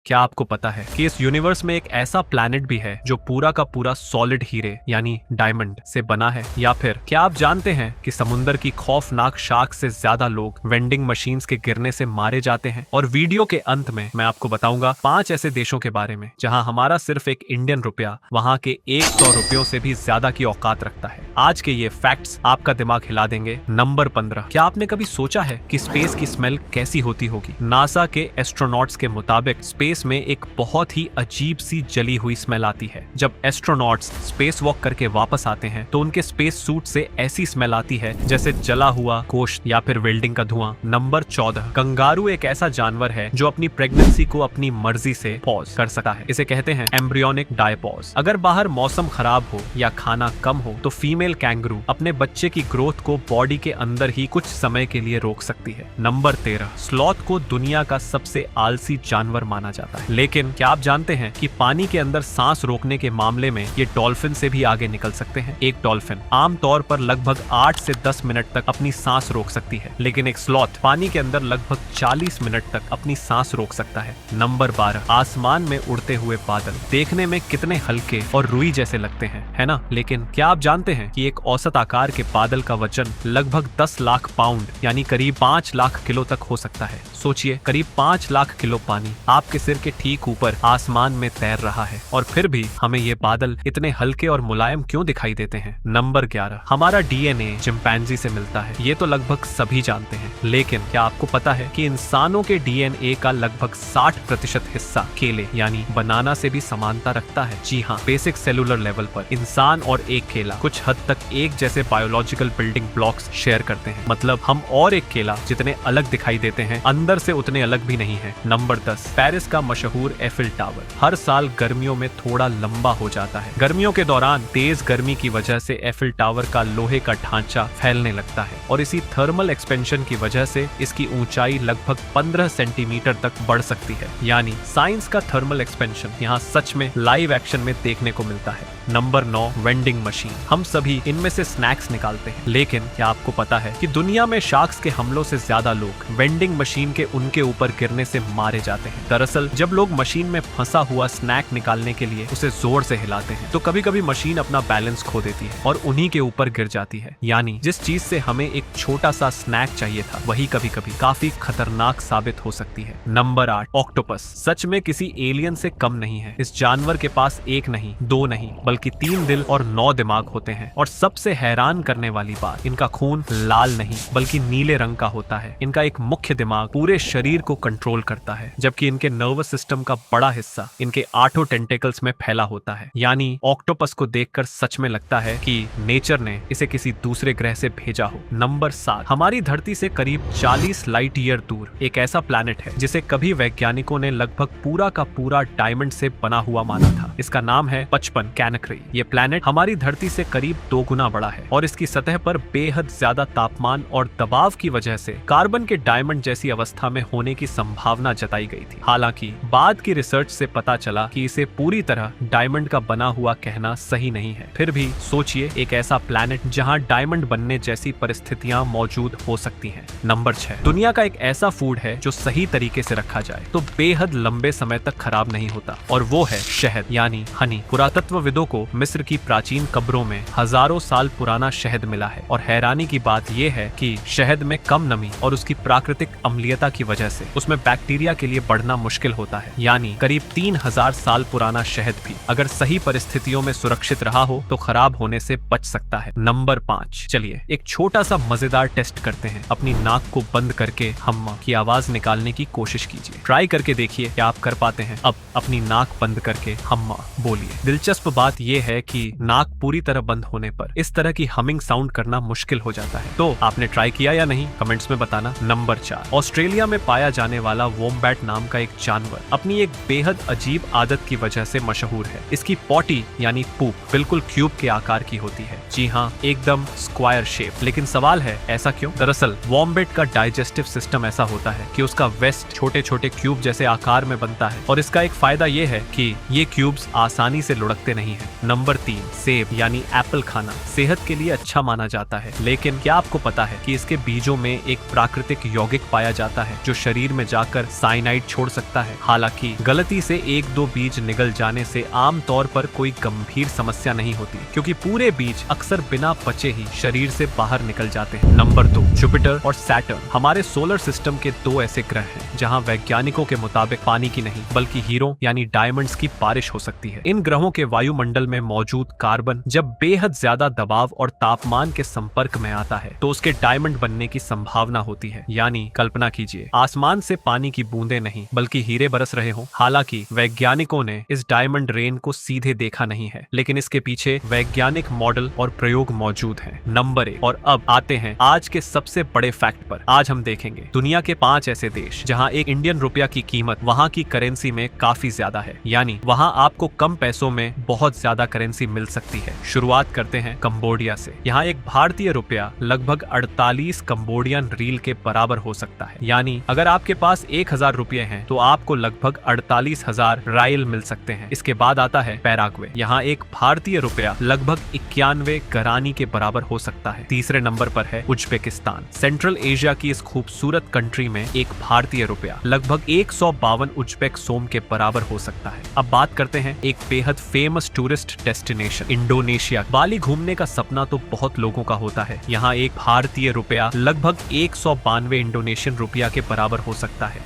क्या आपको पता है कि इस यूनिवर्स में एक ऐसा प्लैनेट भी है जो पूरा का पूरा सॉलिड हीरे यानी डायमंड से बना है? या फिर क्या आप जानते हैं कि समुंदर की खौफनाक शार्क से ज्यादा लोग वेंडिंग मशीन्स के गिरने से मारे जाते हैं? और वीडियो के अंत में मैं आपको बताऊंगा 5 ऐसे देशों के बारे में जहां हमारा सिर्फ एक इंडियन रुपया वहां के 100 रुपयों से भी ज्यादा की औकात रखता है। आज के ये फैक्ट्स आपका दिमाग हिला देंगे। नंबर 15, क्या आपने कभी सोचा है कि स्पेस की स्मेल कैसी होती होगी? नासा के एस्ट्रोनॉट्स के मुताबिक स्पेस में एक बहुत ही अजीब सी जली हुई स्मेल आती है। जब एस्ट्रोनॉट्स स्पेस वॉक करके वापस आते हैं तो उनके स्पेस सूट से ऐसी स्मेल आती है जैसे जला हुआ गोश्त या फिर वेल्डिंग का धुआं। नंबर 14, कंगारू एक ऐसा जानवर है जो अपनी प्रेगनेंसी को अपनी मर्जी से पॉज कर सकता है। इसे कहते हैं एम्ब्रियोनिक डायपॉज। अगर बाहर मौसम खराब हो या खाना कम हो तो फीमेल कैंगरू अपने बच्चे की ग्रोथ को बॉडी के अंदर ही कुछ समय के लिए रोक सकती है। नंबर 13, स्लॉथ को दुनिया का सबसे आलसी जानवर माना जाता है। लेकिन क्या आप जानते हैं कि पानी के अंदर सांस रोकने के मामले में ये डॉल्फिन से भी आगे निकल सकते हैं? एक डॉल्फिन आमतौर पर लगभग 8 से 10 मिनट तक अपनी सांस रोक सकती है, लेकिन एक स्लॉथ पानी के अंदर लगभग 40 मिनट तक अपनी सांस रोक सकता है। नंबर 12, आसमान में उड़ते हुए बादल देखने में कितने हल्के और रुई जैसे लगते हैं, है ना? लेकिन क्या आप जानते हैं कि एक औसत आकार के बादल का वजन लगभग 10 लाख पाउंड यानी करीब 5 लाख किलो तक हो सकता है। सोचिए, करीब 5 लाख किलो पानी आपके सिर के ठीक ऊपर आसमान में तैर रहा है और फिर भी हमें ये बादल इतने हल्के और मुलायम क्यों दिखाई देते हैं? नंबर 11, हमारा डीएनए चिंपैंजी से मिलता है। ये तो लगभग सभी जानते हैं, लेकिन क्या आपको पता है कि इंसानों के डीएनए का लगभग 60% हिस्सा केले यानी बनाना से भी समानता रखता है? जी हाँ, बेसिक सेलुलर लेवल पर इंसान और एक केला कुछ हद तक एक जैसे बायोलॉजिकल बिल्डिंग ब्लॉक्स शेयर करते हैं। मतलब हम और एक केला जितने अलग दिखाई देते हैं अंदर से उतने अलग भी नहीं है। नंबर 10, पेरिस का मशहूर एफिल टावर हर साल गर्मियों में थोड़ा लंबा हो जाता है। गर्मियों के दौरान तेज गर्मी की वजह से एफिल टावर का लोहे का ढांचा फैलने लगता है और इसी थर्मल एक्सपेंशन की वजह से इसकी ऊंचाई लगभग 15 सेंटीमीटर तक बढ़ सकती है। यानी साइंस का थर्मल एक्सपेंशन यहाँ सच में लाइव एक्शन में देखने को मिलता है। Number 9, vending machine. हम सभी इनमें से स्नैक्स निकालते हैं, लेकिन क्या आपको पता है कि दुनिया में शार्क्स के हमलों से ज्यादा लोग वेंडिंग मशीन के उनके ऊपर गिरने से मारे जाते हैं? दरअसल जब लोग मशीन में फंसा हुआ स्नैक निकालने के लिए उसे जोर से हिलाते हैं तो कभी कभी मशीन अपना बैलेंस खो देती है और उन्हीं के ऊपर गिर जाती है। यानी जिस चीज से हमें एक छोटा सा स्नैक चाहिए था वही कभी कभी काफी खतरनाक साबित हो सकती है। नंबर 8, ऑक्टोपस सच में किसी एलियन से कम नहीं है। इस जानवर के पास एक नहीं, 2 नहीं, बल्कि 3 दिल और 9 दिमाग होते हैं। और सबसे हैरान करने वाली बात, इनका खून लाल नहीं बल्कि नीले रंग का होता है। इनका एक मुख्य दिमाग पूरे शरीर को कंट्रोल करता है, जबकि इनके नर्वस सिस्टम का बड़ा हिस्सा इनके 8 टेंटेकल्स में फैला होता है। यानी ऑक्टोपस को देखकर सच में लगता है कि नेचर ने इसे किसी दूसरे ग्रह से भेजा हो। नंबर 7, हमारी धरती से करीब 40 लाइट ईयर दूर एक ऐसा प्लैनेट है जिसे कभी वैज्ञानिकों ने लगभग पूरा का पूरा डायमंड से बना हुआ माना था। इसका नाम है 55 कैनक्री। ये प्लैनेट हमारी धरती से करीब 2 गुना बड़ा है और इसकी सतह पर बेहद ज्यादा तापमान और दबाव की वजह से कार्बन के डायमंड जैसी अवस्था में होने की संभावना जताई गई थी। हालांकि बाद की रिसर्च से पता चला कि इसे पूरी तरह डायमंड का बना हुआ कहना सही नहीं है। फिर भी सोचिए, एक ऐसा प्लैनेट जहां डायमंड बनने जैसी परिस्थितियां मौजूद हो सकती हैं। नंबर 6, दुनिया का एक ऐसा फूड है जो सही तरीके से रखा जाए तो बेहद लंबे समय तक खराब नहीं होता, और वो है शहद यानी हनी। पुरातत्वविदों को मिस्र की प्राचीन कब्रों में हजारों साल पुराना शहद मिला है और हैरानी की बात यह है कि शहद में कम नमी और उसकी प्राकृतिक अम्लीयता की वजह से उसमें बैक्टीरिया के लिए बढ़ना मुश्किल होता है। यानी करीब 3000 साल पुराना शहद भी अगर सही परिस्थितियों में सुरक्षित रहा हो तो खराब होने से बच सकता है। नंबर 5, चलिए एक छोटा सा मजेदार टेस्ट करते हैं। अपनी नाक को बंद करके हम्मा की आवाज निकालने की कोशिश कीजिए। ट्राई करके देखिए क्या आप कर पाते हैं। अब अपनी नाक बंद करके हम्मा बोलिए। दिलचस्प बात यह है कि नाक पूरी तरह बंद होने पर इस तरह की हमिंग साउंड करना मुश्किल हो जाता है। तो आपने ट्राई किया या नहीं, कमेंट्स में बताना। नंबर 4, ऑस्ट्रेलिया में पाया जाने वाला वोम्बैट नाम का एक जानवर अपनी एक बेहद अजीब आदत की वजह से मशहूर है। इसकी पॉटी यानी पूप बिल्कुल क्यूब के आकार की होती है। जी हाँ, एकदम स्क्वायर शेप। लेकिन सवाल है, ऐसा क्यों? दरअसल वोम्बैट का डाइजेस्टिव सिस्टम ऐसा होता है कि उसका वेस्ट छोटे छोटे क्यूब जैसे आकार में बनता है और इसका एक फायदा ये है कि ये क्यूब्स आसानी से लुढ़कते नहीं है। नंबर 3, सेब यानी एप्पल खाना सेहत के लिए अच्छा माना जाता है, लेकिन क्या आपको पता है कि इसके बीजों में एक प्राकृतिक यौगिक पाया जाता है जो शरीर में जाकर साइनाइड छोड़ सकता है। हालांकि गलती से 1-2 बीज निगल जाने से आम तौर पर कोई गंभीर समस्या नहीं होती, क्योंकि पूरे बीज अक्सर बिना पचे ही शरीर से बाहर निकल जाते हैं। नंबर 2, जुपिटर और सैटर्न हमारे सोलर सिस्टम के 2 ऐसे ग्रह हैं जहां वैज्ञानिकों के मुताबिक पानी की नहीं बल्कि हीरो यानी डायमंड्स की बारिश हो सकती है। इन ग्रहों के वायुमंडल में मौजूद कार्बन जब बेहद ज्यादा दबाव और तापमान के संपर्क में आता है तो उसके डायमंड बनने की संभावना होती है। यानी कल्पना कीजिए आसमान से पानी की बूंदें नहीं बल्कि हीरे बरस रहे हों। हालांकि वैज्ञानिकों ने इस डायमंड रेन को सीधे देखा नहीं है, लेकिन इसके पीछे वैज्ञानिक मॉडल और प्रयोग मौजूद हैं। नंबर 1, और अब आते हैं आज के सबसे बड़े फैक्ट पर। आज हम देखेंगे दुनिया के 5 ऐसे देश जहां एक इंडियन रुपया की कीमत वहां की करेंसी में काफी ज्यादा है, यानी वहां आपको कम पैसों में बहुत ज्यादा करेंसी मिल सकती है। शुरुआत करते हैं कंबोडिया से। यहाँ एक भारतीय रुपया लगभग 48 कंबोडियन रील के बराबर हो सकता है, यानी अगर आपके पास 1000 रुपये हैं तो आपको लगभग 48,000 राइल मिल सकते हैं। इसके बाद आता है पैराग्वे। यहाँ एक भारतीय रुपया लगभग 91 गरानी के बराबर हो सकता है। तीसरे नंबर पर है उज्बेकिस्तान। सेंट्रल एशिया की इस खूबसूरत कंट्री में एक भारतीय रुपया लगभग 152 उज्बेक सोम के बराबर हो सकता है। अब बात करते हैं एक बेहद फेमस टूरिस्ट डेस्टिनेशन इंडोनेशिया। बाली घूमने का सपना तो बहुत लोगों का होता है। यहाँ एक भारतीय रुपया लगभग 192 इंडोनेशियन रुपया के बराबर हो सकता है।